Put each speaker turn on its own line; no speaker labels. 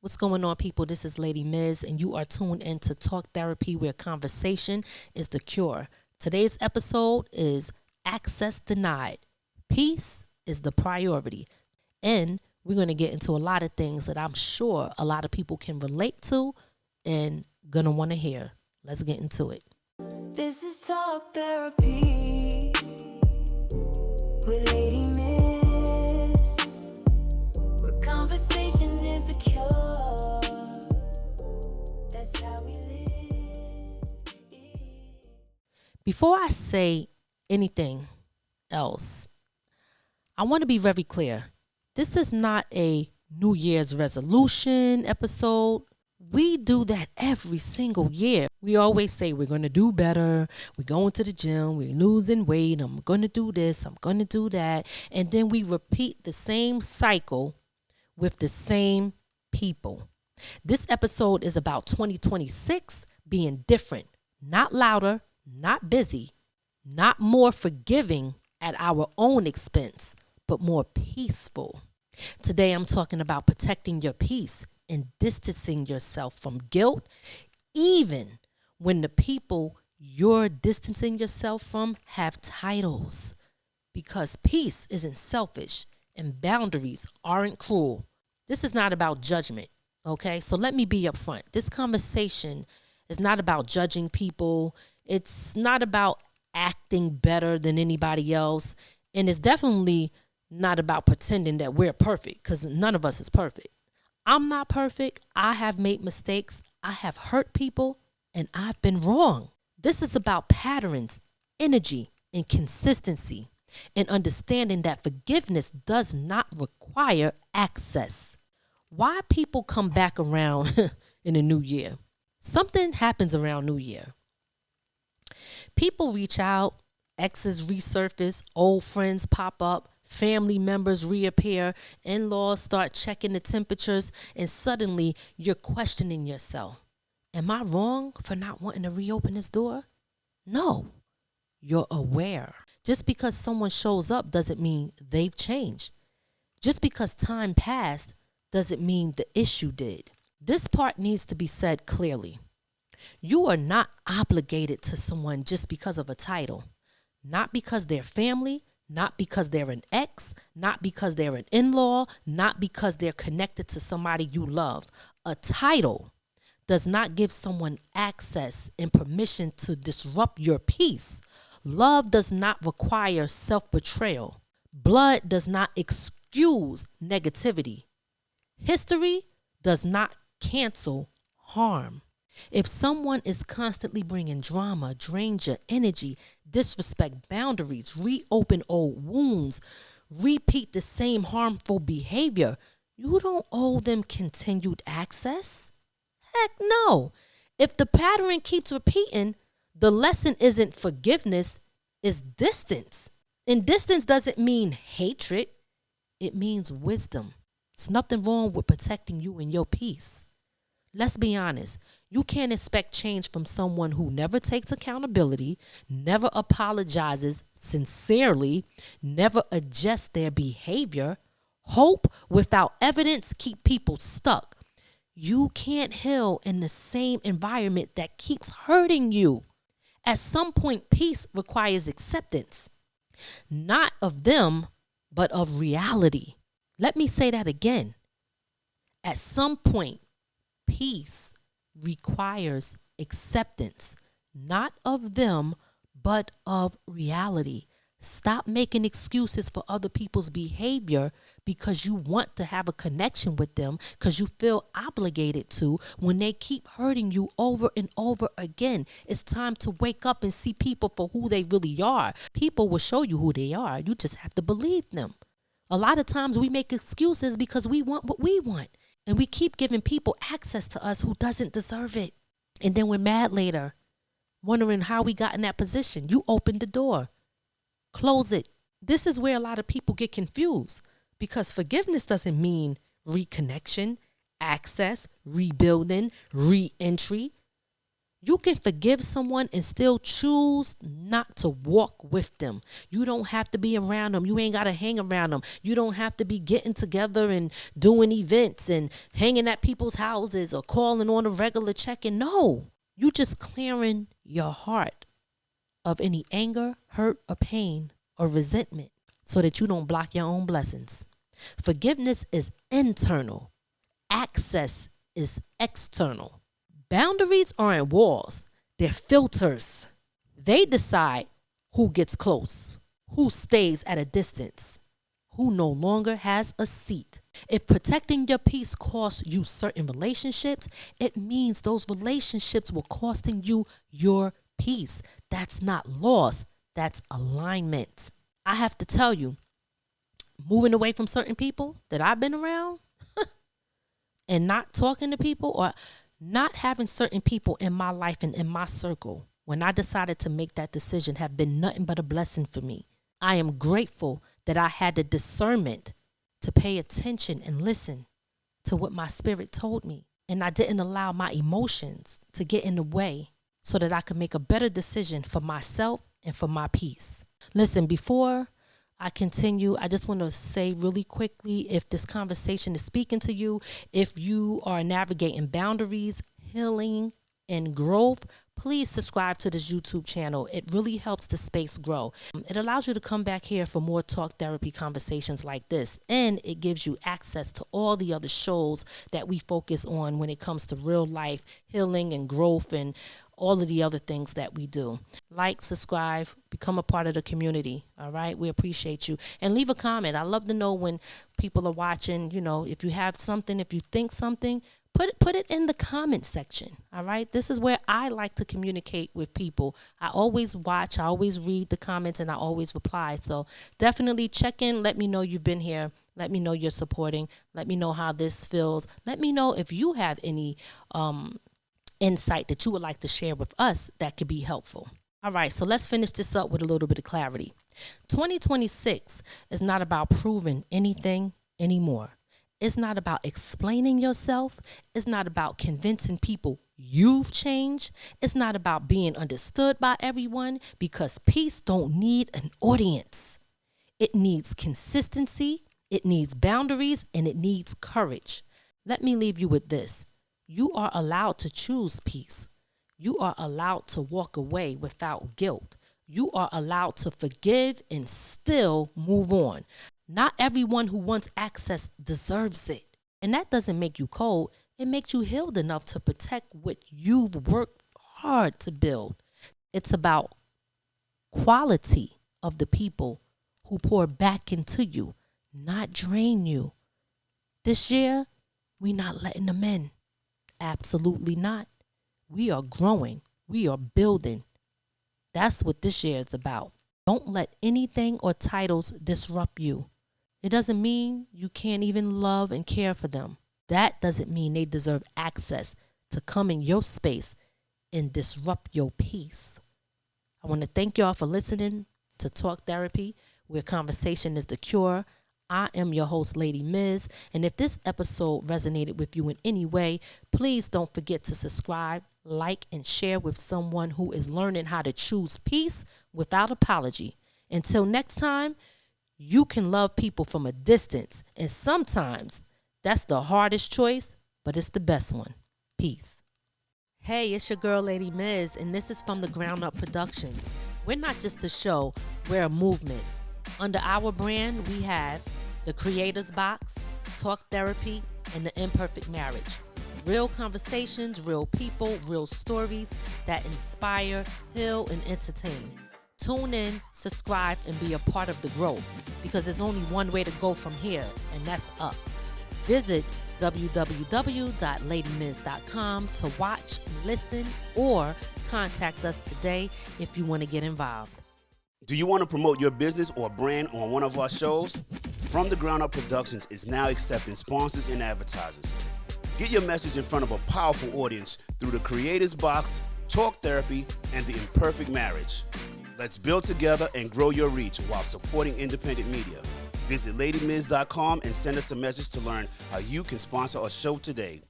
What's going on, people? This is Lady Miz, and you are tuned in to Talk Therapy, where conversation is the cure. Today's episode is Access Denied. Peace is the priority. And we're going to get into a lot of things that I'm sure a lot of people can relate to and going to want to hear. Let's get into it.
This is Talk Therapy with Lady Miz, where conversation is the cure. That's how we live.
Before I say anything else, I want to be very clear. This is not a New Year's resolution episode. We do that every single year. We always say we're going to do better. We're going to the gym. We're losing weight. I'm going to do this. I'm going to do that. And then we repeat the same cycle with the same people. This episode is about 2026 being different, not louder, not busy, not more forgiving at our own expense, but more peaceful. Today, I'm talking about protecting your peace and distancing yourself from guilt, even when the people you're distancing yourself from have titles. Because peace isn't selfish and boundaries aren't cruel. This is not about judgment, okay? So let me be upfront. This conversation is not about judging people. It's not about acting better than anybody else. And it's definitely not about pretending that we're perfect, because none of us is perfect. I'm not perfect. I have made mistakes. I have hurt people, and I've been wrong. This is about patterns, energy, and consistency, and understanding that forgiveness does not require access. Why people come back around in the new year? Something happens around New Year. People reach out, exes resurface, old friends pop up, family members reappear, in-laws start checking the temperatures, and suddenly you're questioning yourself. Am I wrong for not wanting to reopen this door? No, you're aware. Just because someone shows up doesn't mean they've changed. Just because time passed doesn't mean the issue did. This part needs to be said clearly. You are not obligated to someone just because of a title, not because they're family, not because they're an ex, not because they're an in-law, not because they're connected to somebody you love. A title does not give someone access and permission to disrupt your peace. Love does not require self-betrayal. Blood does not excuse negativity. History does not cancel harm. If someone is constantly bringing drama, drain your energy, disrespect boundaries, reopen old wounds, repeat the same harmful behavior, you don't owe them continued access. Heck no. If the pattern keeps repeating, the lesson isn't forgiveness, it's distance. And distance doesn't mean hatred. It means wisdom. There's nothing wrong with protecting you and your peace. Let's be honest. You can't expect change from someone who never takes accountability, never apologizes sincerely, never adjusts their behavior. Hope without evidence keep people stuck. You can't heal in the same environment that keeps hurting you. At some point, peace requires acceptance, not of them, but of reality. Let me say that again. At some point, peace requires acceptance, not of them, but of reality. Stop making excuses for other people's behavior because you want to have a connection with them, because you feel obligated to, when they keep hurting you over and over again. It's time to wake up and see people for who they really are. People will show you who they are. You just have to believe them. A lot of times we make excuses because we want what we want. And we keep giving people access to us who doesn't deserve it. And then we're mad later, wondering how we got in that position. You opened the door. Close it. This is where a lot of people get confused, because forgiveness doesn't mean reconnection, access, rebuilding, re-entry. You can forgive someone and still choose not to walk with them. You don't have to be around them. You ain't got to hang around them. You don't have to be getting together and doing events and hanging at people's houses or calling on a regular check-in. No, you just clearing your heart of any anger, hurt, or pain or resentment so that you don't block your own blessings. Forgiveness is internal. Access is external. Boundaries aren't walls. They're filters. They decide who gets close, who stays at a distance, who no longer has a seat. If protecting your peace costs you certain relationships, it means those relationships were costing you your peace. That's not loss. That's alignment. I have to tell you, moving away from certain people that I've been around and not talking to people or not having certain people in my life and in my circle when I decided to make that decision have been nothing but a blessing for me. I am grateful that I had the discernment to pay attention and listen to what my spirit told me. And I didn't allow my emotions to get in the way so that I could make a better decision for myself and for my peace. Listen, before I continue, I just want to say really quickly, if this conversation is speaking to you, if you are navigating boundaries, healing, and growth, please subscribe to this YouTube channel. It really helps the space grow. It allows you to come back here for more talk therapy conversations like this, and it gives you access to all the other shows that we focus on when it comes to real life healing and growth and all of the other things that we do. Like, subscribe, become a part of the community. All right. We appreciate you. And leave a comment. I love to know when people are watching, if you have something, if you think something, put it in the comment section. All right. This is where I like to communicate with people. I always watch, I always read the comments, and I always reply. So definitely check in. Let me know you've been here. Let me know you're supporting. Let me know how this feels. Let me know if you have any, insight that you would like to share with us that could be helpful. All right, so let's finish this up with a little bit of clarity. 2026 is not about proving anything anymore. It's not about explaining yourself. It's not about convincing people you've changed. It's not about being understood by everyone, because peace don't need an audience. It needs consistency, it needs boundaries, and it needs courage. Let me leave you with this. You are allowed to choose peace. You are allowed to walk away without guilt. You are allowed to forgive and still move on. Not everyone who wants access deserves it. And that doesn't make you cold. It makes you healed enough to protect what you've worked hard to build. It's about quality of the people who pour back into you, not drain you. This year, we're not letting them in. Absolutely not. We are growing. We are building. That's what this year is about. Don't let anything or titles disrupt you. It doesn't mean you can't even love and care for them. That doesn't mean they deserve access to come in your space and disrupt your peace. I want to thank y'all for listening to Talk Therapy, where conversation is the cure. I am your host, Lady Miz, and if this episode resonated with you in any way, please don't forget to subscribe, like, and share with someone who is learning how to choose peace without apology. Until next time, you can love people from a distance, and sometimes that's the hardest choice, but it's the best one. Peace. Hey, it's your girl, Lady Miz, and this is from the Ground Up Productions. We're not just a show, we're a movement. Under our brand, we have The Creator's Box, Talk Therapy, and The Imperfect Marriage. Real conversations, real people, real stories that inspire, heal, and entertain. Tune in, subscribe, and be a part of the growth, because there's only one way to go from here, and that's up. Visit www.ladymiz.com to watch, listen, or contact us today if you want to get involved.
Do you want to promote your business or brand on one of our shows? From the Ground Up Productions is now accepting sponsors and advertisers. Get your message in front of a powerful audience through The Creator's Box, Talk Therapy, and The Imperfect Marriage. Let's build together and grow your reach while supporting independent media. Visit LadyMiz.com and send us a message to learn how you can sponsor our show today.